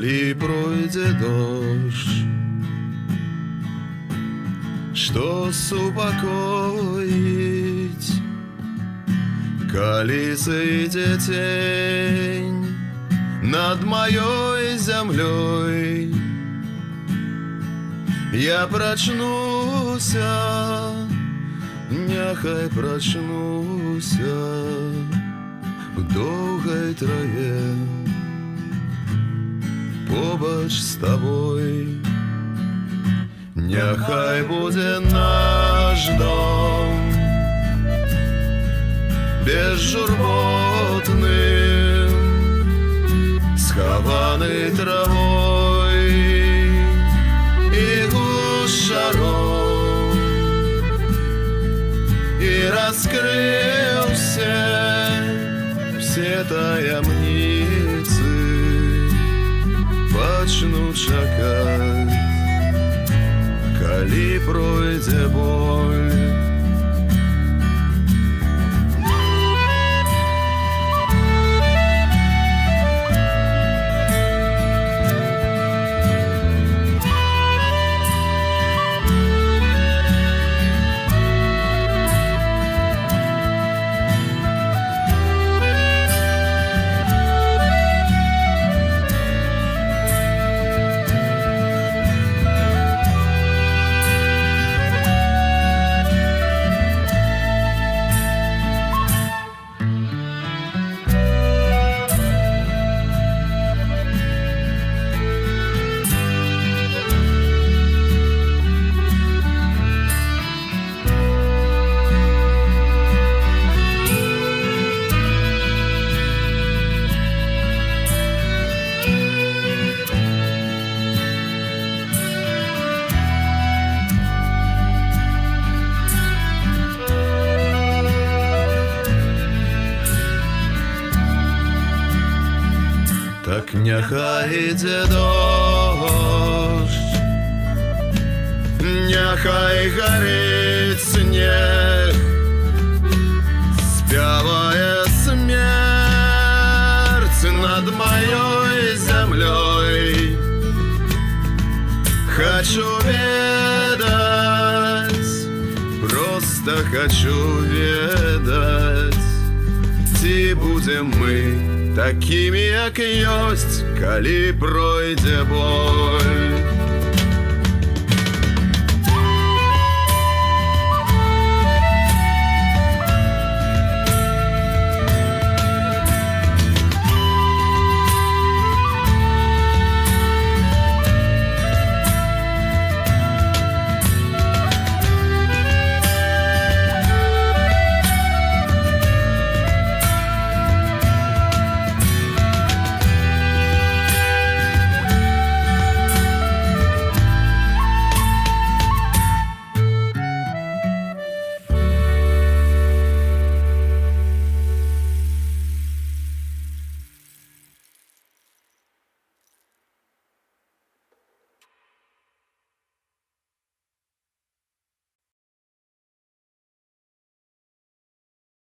калі пройдзе дождж, што супакоіць, калі сыдзе цень над маёй зямлёй. Я прачнуся, няхай прачнуся у доўгай траве побач з табой. Няхай будзе наш дом безжурботным, схаваны травой і гушаром, і раскрыўся все таямніцы, пачну чакаць, калі пройдзе боль. Так няхай ідзе дождж, няхай гарыць снег, спявае смерць над маёй зямлёй. Хочу ведаць, просто хочу ведаць, ці будзем мы такімі, як ёсць, калі пройдзе боль.